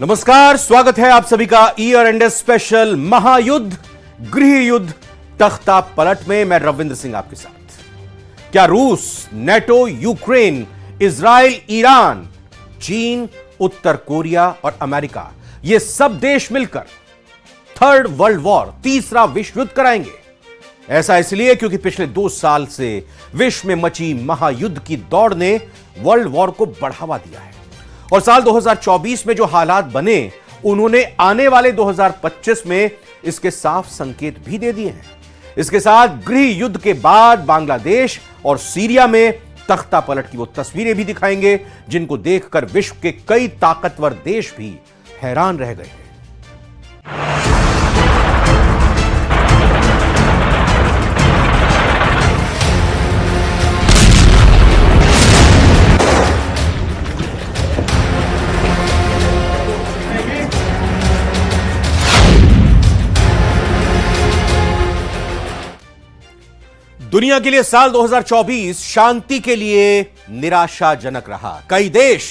नमस्कार, स्वागत है आप सभी का ईयर एंड स्पेशल महायुद्ध गृह युद्ध तख्ता पलट में। मैं रविंद्र सिंह आपके साथ। क्या रूस, नेटो, यूक्रेन, इजराइल, ईरान, चीन, उत्तर कोरिया और अमेरिका, ये सब देश मिलकर थर्ड वर्ल्ड वॉर, तीसरा विश्व युद्ध कराएंगे? ऐसा इसलिए क्योंकि पिछले 2 साल से विश्व में मची महायुद्ध की दौड़ ने वर्ल्ड वॉर को बढ़ावा दिया है और साल 2024 में जो हालात बने, उन्होंने आने वाले 2025 में इसके साफ संकेत भी दे दिए हैं। इसके साथ गृह युद्ध के बाद बांग्लादेश और सीरिया में तख्ता पलट की वो तस्वीरें भी दिखाएंगे जिनको देखकर विश्व के कई ताकतवर देश भी हैरान रह गए हैं। दुनिया के लिए साल 2024 शांति के लिए निराशाजनक रहा। कई देश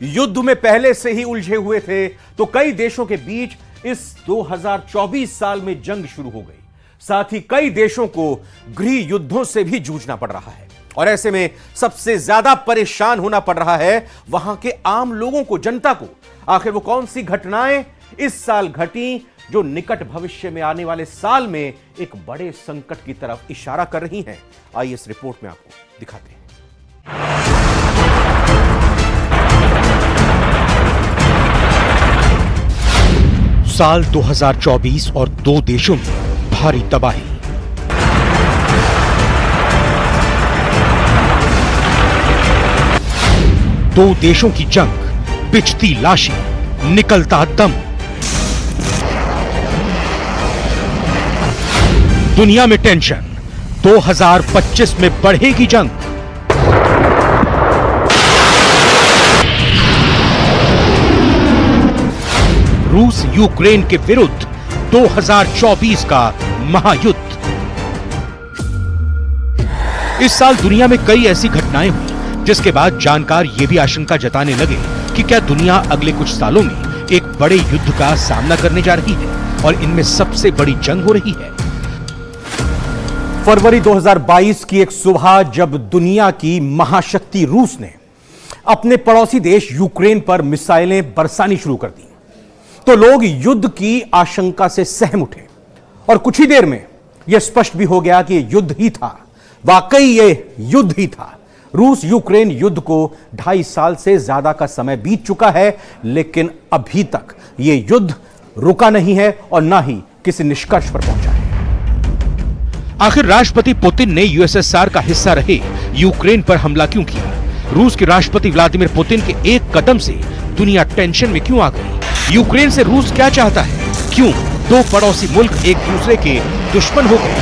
युद्ध में पहले से ही उलझे हुए थे, तो कई देशों के बीच इस 2024 साल में जंग शुरू हो गई। साथ ही कई देशों को गृह युद्धों से भी जूझना पड़ रहा है और ऐसे में सबसे ज्यादा परेशान होना पड़ रहा है वहां के आम लोगों को, जनता को। आखिर वो कौन सी घटनाएं इस साल घटी जो निकट भविष्य में आने वाले साल में एक बड़े संकट की तरफ इशारा कर रही हैं? आइए इस रिपोर्ट में आपको दिखाते हैं। साल 2024 और 2 देशों में भारी तबाही। दो देशों की जंग, बिछती लाशें, निकलता दम। दुनिया में टेंशन, 2025 में बढ़ेगी जंग। रूस यूक्रेन के विरुद्ध 2024 का महायुद्ध। इस साल दुनिया में कई ऐसी घटनाएं हुई जिसके बाद जानकार यह भी आशंका जताने लगे कि क्या दुनिया अगले कुछ सालों में एक बड़े युद्ध का सामना करने जा रही है और इनमें सबसे बड़ी जंग हो रही है। फरवरी 2022 की एक सुबह जब दुनिया की महाशक्ति रूस ने अपने पड़ोसी देश यूक्रेन पर मिसाइलें बरसानी शुरू कर दी, तो लोग युद्ध की आशंका से सहम उठे और कुछ ही देर में यह स्पष्ट भी हो गया कि यह युद्ध ही था। वाकई यह युद्ध ही था। रूस यूक्रेन युद्ध को 2.5 साल से ज्यादा का समय बीत चुका है, लेकिन अभी तक यह युद्ध रुका नहीं है और ना ही किसी निष्कर्ष पर पहुंचा है। आखिर राष्ट्रपति पुतिन ने यूएसएसआर का हिस्सा रहे यूक्रेन पर हमला क्यों किया? रूस के राष्ट्रपति व्लादिमीर पुतिन के एक कदम से दुनिया टेंशन में क्यों आ गई? यूक्रेन से रूस क्या चाहता है? क्यों 2 पड़ोसी मुल्क एक दूसरे के दुश्मन हो गए?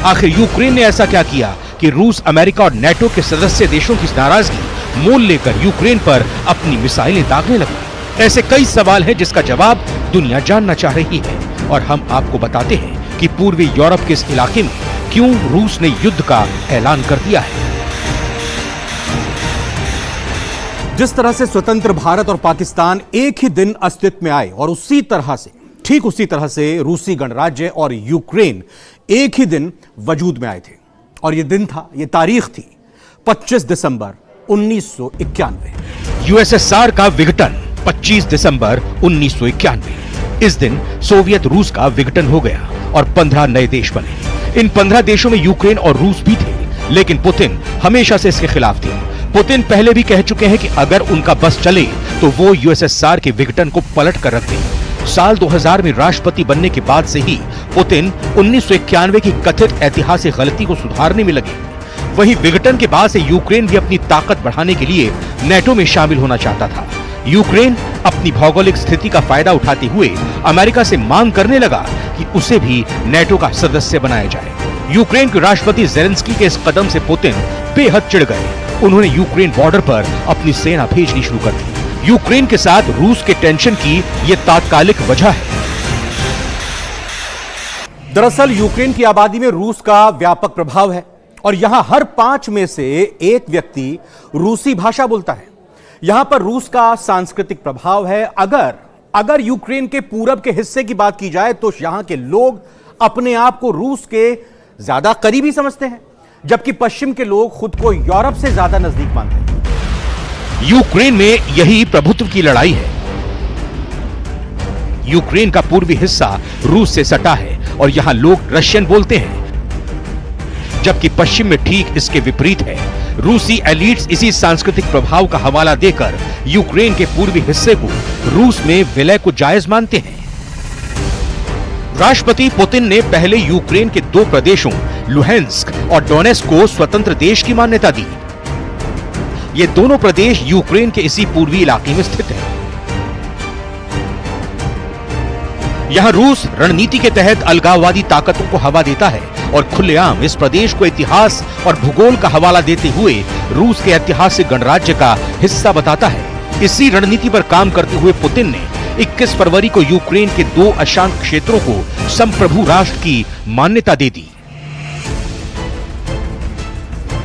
आखिर यूक्रेन ने ऐसा क्या किया कि रूस, अमेरिका और नेटो के सदस्य देशों की नाराजगी मोल लेकर यूक्रेन पर अपनी मिसाइलें दागने लगी? ऐसे कई सवाल हैं जिसका जवाब दुनिया जानना चाह रही है और हम आपको बताते हैं कि पूर्वी यूरोप के इस इलाके में क्यों रूस ने युद्ध का ऐलान कर दिया है। जिस तरह से स्वतंत्र भारत और पाकिस्तान एक ही दिन अस्तित्व में आए और ठीक उसी तरह से रूसी गणराज्य और यूक्रेन एक ही दिन वजूद में आए थे। और यह दिन था, यह तारीख थी 25 दिसंबर 1991। यूएसएसआर का विघटन 25 दिसंबर 1991। इस दिन सोवियत रूस का विघटन हो गया और 15 नए देश बने। इन 15 देशों में यूक्रेन और रूस भी थे, लेकिन पुतिन हमेशा से इसके खिलाफ थे। पुतिन पहले भी कह चुके हैं कि अगर उनका बस चले तो वो यूएसएसआर के विघटन को पलट कर रख दें। साल 2000 में राष्ट्रपति बनने के बाद से ही पुतिन 1991 की कथित ऐतिहासिक गलती को सुधारने में लगे। वहीं विघटन के बाद से यूक्रेन भी अपनी ताकत बढ़ाने के लिए नेटो में शामिल होना चाहता था। यूक्रेन अपनी भौगोलिक स्थिति का फायदा उठाते हुए अमेरिका से मांग करने लगा कि उसे भी नेटो का सदस्य बनाया जाए। यूक्रेन के राष्ट्रपति ज़ेलेंस्की के इस कदम से पुतिन बेहद चिढ़ गए। उन्होंने यूक्रेन बॉर्डर पर अपनी सेना भेजनी शुरू कर दी। यूक्रेन के साथ रूस के टेंशन की यह तात्कालिक वजह है। दरअसल यूक्रेन की आबादी में रूस का व्यापक प्रभाव है और यहां हर 5 में से एक व्यक्ति रूसी भाषा बोलता है। यहां पर रूस का सांस्कृतिक प्रभाव है। अगर यूक्रेन के पूरब के हिस्से की बात की जाए तो यहां के लोग अपने आप को रूस के ज्यादा करीबी समझते हैं, जबकि पश्चिम के लोग खुद को यूरोप से ज्यादा नजदीक मानते हैं। यूक्रेन में यही प्रभुत्व की लड़ाई है। यूक्रेन का पूर्वी हिस्सा रूस से सटा है और यहां लोग रशियन बोलते हैं, जबकि पश्चिम में ठीक इसके विपरीत है। रूसी एलिट्स इसी सांस्कृतिक प्रभाव का हवाला देकर यूक्रेन के पूर्वी हिस्से को रूस में विलय को जायज मानते हैं। राष्ट्रपति पुतिन ने पहले यूक्रेन के 2 प्रदेशों लुहेंस्क और डोनेस्क को स्वतंत्र देश की मान्यता दी। ये दोनों प्रदेश यूक्रेन के इसी पूर्वी इलाके में स्थित हैं। यहां रूस रणनीति के तहत अलगाववादी ताकतों को हवा देता है और खुलेआम इस प्रदेश को इतिहास और भूगोल का हवाला देते हुए रूस के ऐतिहासिक गणराज्य का हिस्सा बताता है। इसी रणनीति पर काम करते हुए पुतिन ने 21 फरवरी को यूक्रेन के 2 अशांत क्षेत्रों को संप्रभु राष्ट्र की मान्यता दे दी।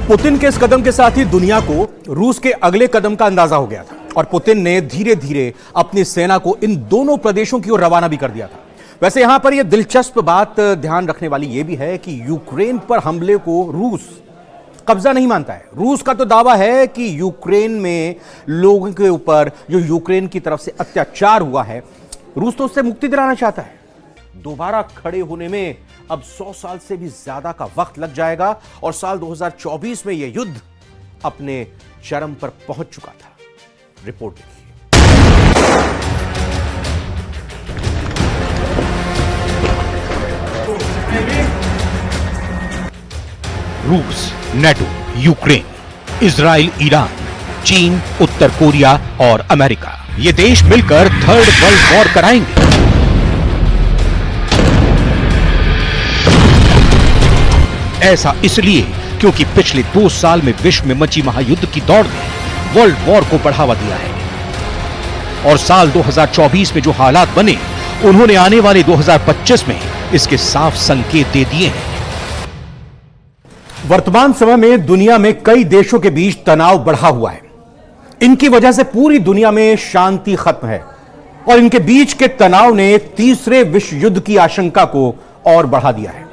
पुतिन के इस कदम के साथ ही दुनिया को रूस के अगले कदम का अंदाजा हो गया था और पुतिन ने धीरे धीरे अपनी सेना को इन दोनों प्रदेशों की ओर रवाना भी कर दिया था। वैसे यहां पर यह दिलचस्प बात ध्यान रखने वाली यह भी है कि यूक्रेन पर हमले को रूस कब्जा नहीं मानता है। रूस का तो दावा है कि यूक्रेन में लोगों के ऊपर जो यूक्रेन की तरफ से अत्याचार हुआ है, रूस तो उससे मुक्ति दिलाना चाहता है। दोबारा खड़े होने में अब 100 साल से भी ज्यादा का वक्त लग जाएगा और साल 2024 में यह युद्ध अपने चरम पर पहुंच चुका था। रिपोर्ट देखिए। रूस, नेटो, यूक्रेन, इजराइल, ईरान, चीन, उत्तर कोरिया और अमेरिका, ये देश मिलकर थर्ड वर्ल्ड वॉर कराएंगे। ऐसा इसलिए क्योंकि पिछले 2 साल में विश्व में मची महायुद्ध की दौड़ ने वर्ल्ड वॉर को बढ़ावा दिया है और साल 2024 में जो हालात बने, उन्होंने आने वाले 2025 में इसके साफ संकेत दे दिए हैं। वर्तमान समय में दुनिया में कई देशों के बीच तनाव बढ़ा हुआ है। इनकी वजह से पूरी दुनिया में शांति खत्म है और इनके बीच के तनाव ने तीसरे विश्व युद्ध की आशंका को और बढ़ा दिया है।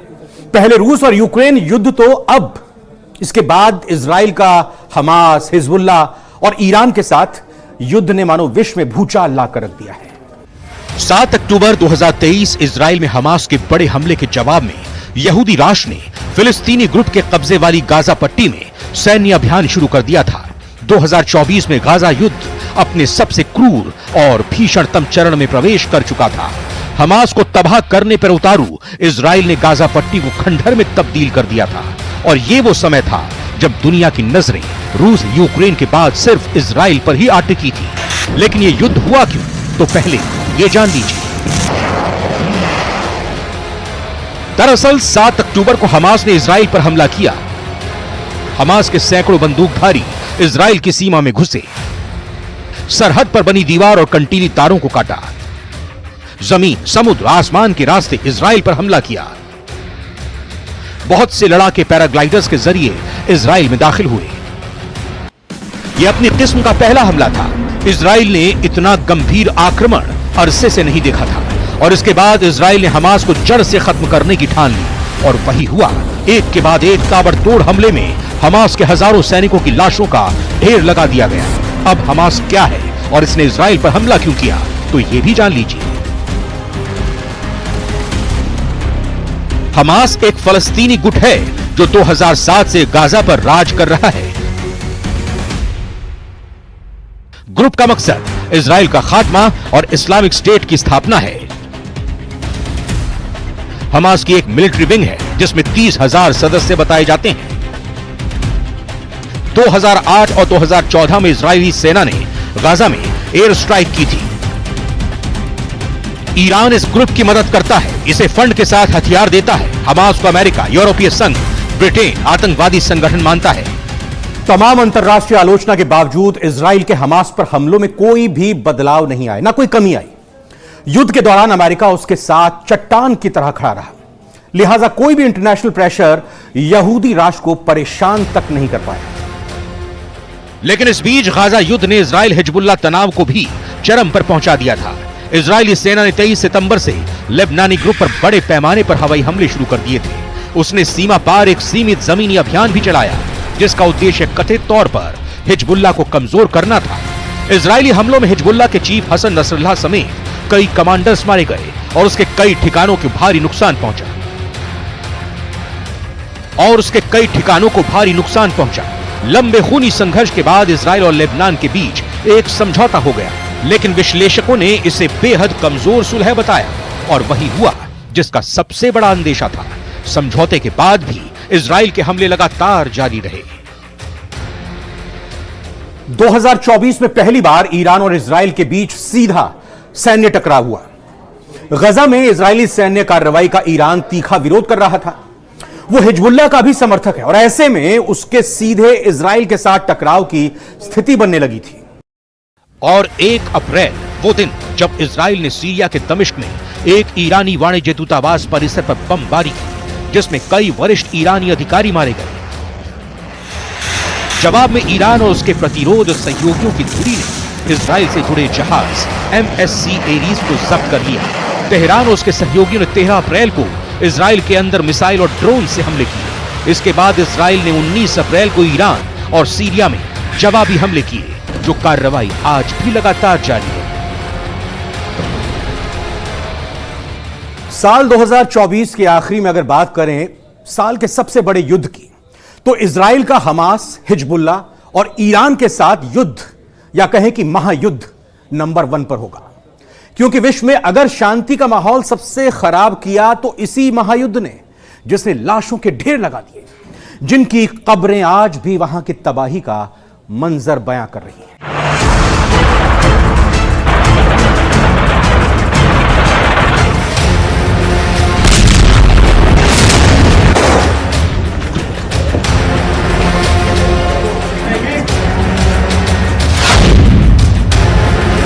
पहले रूस और यूक्रेन युद्ध, तो अब इसके बाद इजराइल का हमास, हिजबुल्लाह और ईरान के साथ युद्ध ने मानो विश्व में भूचाल लाकर रख दिया है। 7 अक्टूबर 2023 इजराइल में हमास के बड़े हमले के जवाब में यहूदी राष्ट्र ने फिलिस्तीनी ग्रुप के कब्जे वाली गाजा पट्टी में सैन्य अभियान शुरू कर दिया था। 2024 में गाजा युद्ध अपने सबसे क्रूर और भीषणतम चरण में प्रवेश कर चुका था। हमास को तबाह करने पर उतारू इजराइल ने गाजा पट्टी को खंडहर में तब्दील कर दिया था और यह वो समय था जब दुनिया की नजरें रूस, यूक्रेन के बाद सिर्फ इजराइल पर ही अटकी थी। लेकिन यह युद्ध हुआ क्यों, तो पहले यह जान लीजिए। दरअसल 7 अक्टूबर को हमास ने इजराइल पर हमला किया। हमास के सैकड़ों बंदूकधारी इजराइल की सीमा में घुसे, सरहद पर बनी दीवार और कंटीली तारों को काटा, जमीन, समुद्र, आसमान के रास्ते इजराइल पर हमला किया। बहुत से लड़ाके पैराग्लाइडर्स के जरिए इजराइल में दाखिल हुए। यह अपनी किस्म का पहला हमला था। इजराइल ने इतना गंभीर आक्रमण अरसे से नहीं देखा था और इसके बाद इजराइल ने हमास को जड़ से खत्म करने की ठान ली और वही हुआ। एक के बाद एक ताबड़तोड़ हमले में हमास के हजारों सैनिकों की लाशों का ढेर लगा दिया गया। अब हमास क्या है और इसने इजराइल पर हमला क्यों किया, तो यह भी जान लीजिए। हमास एक फलस्तीनी गुट है जो 2007 से गाजा पर राज कर रहा है। ग्रुप का मकसद इजराइल का खात्मा और इस्लामिक स्टेट की स्थापना है। हमास की एक मिलिट्री विंग है जिसमें 30,000 सदस्य बताए जाते हैं। 2008 और 2014 में इजरायली सेना ने गाजा में एयर स्ट्राइक की थी। ईरान इस ग्रुप की मदद करता है, इसे फंड के साथ हथियार देता है। हमास को अमेरिका, यूरोपीय संघ, ब्रिटेन आतंकवादी संगठन मानता है। तमाम अंतर्राष्ट्रीय आलोचना के बावजूद इजराइल के हमास पर हमलों में कोई भी बदलाव नहीं आया, ना कोई कमी आई। युद्ध के दौरान अमेरिका उसके साथ चट्टान की तरह खड़ा रहा, लिहाजा कोई भी इंटरनेशनल प्रेशर यहूदी राष्ट्र को परेशान तक नहीं कर पाया। लेकिन इस बीच गाजा युद्ध ने इजराइल हिजबुल्लाह तनाव को भी चरम पर पहुंचा दिया था। इजरायली सेना ने 23 सितंबर से लेबनानी ग्रुप पर बड़े पैमाने पर हवाई हमले शुरू कर दिए थे। उसने सीमा पार एक सीमित जमीनी अभियान भी चलाया, जिसका उद्देश्य कथित तौर पर हिजबुल्लाह को कमजोर करना था। इजरायली हमलों में हिजबुल्लाह के चीफ हसन नसरल्लाह समेत कई कमांडर्स मारे गए और उसके कई ठिकानों को भारी नुकसान पहुंचा। लंबे खूनी संघर्ष के बाद इजराइल और लेबनान के बीच एक समझौता हो गया, लेकिन विश्लेषकों ने इसे बेहद कमजोर सुलह बताया और वही हुआ जिसका सबसे बड़ा अंदेशा था। समझौते के बाद भी इजराइल के हमले लगातार जारी रहे। 2024 में पहली बार ईरान और इजराइल के बीच सीधा सैन्य टकराव हुआ। गजा में इजरायली सैन्य कार्रवाई का ईरान तीखा विरोध कर रहा था। वो हिजबुल्लाह का भी समर्थक है और ऐसे में उसके सीधे इजराइल के साथ टकराव की स्थिति बनने लगी थी। और 1 अप्रैल वो दिन जब इजराइल ने सीरिया के दमिश्क में एक ईरानी वाणिज्य दूतावास परिसर पर बमबारी की, जिसमें कई वरिष्ठ ईरानी अधिकारी मारे गए। जवाब में ईरान और उसके प्रतिरोध सहयोगियों की धुरी ने इजराइल से जुड़े जहाज MSC एरीज को जब्त कर लिया। तेहरान और उसके सहयोगियों ने 13 अप्रैल को इजराइल के अंदर मिसाइल और ड्रोन से हमले किए। इसके बाद इजराइल ने 19 अप्रैल को ईरान और सीरिया में जवाबी हमले किए, जो कार्रवाई आज भी लगातार जारी है। साल 2024 के आखिरी में अगर बात करें साल के सबसे बड़े युद्ध की, तो इजराइल का हमास, हिजबुल्लाह और ईरान के साथ युद्ध या कहें कि महायुद्ध नंबर 1 पर होगा। क्योंकि विश्व में अगर शांति का माहौल सबसे खराब किया तो इसी महायुद्ध ने, जिसने लाशों के ढेर लगा दिए, जिनकी कब्रें आज भी वहां की तबाही का मंजर बयां कर रही हैं।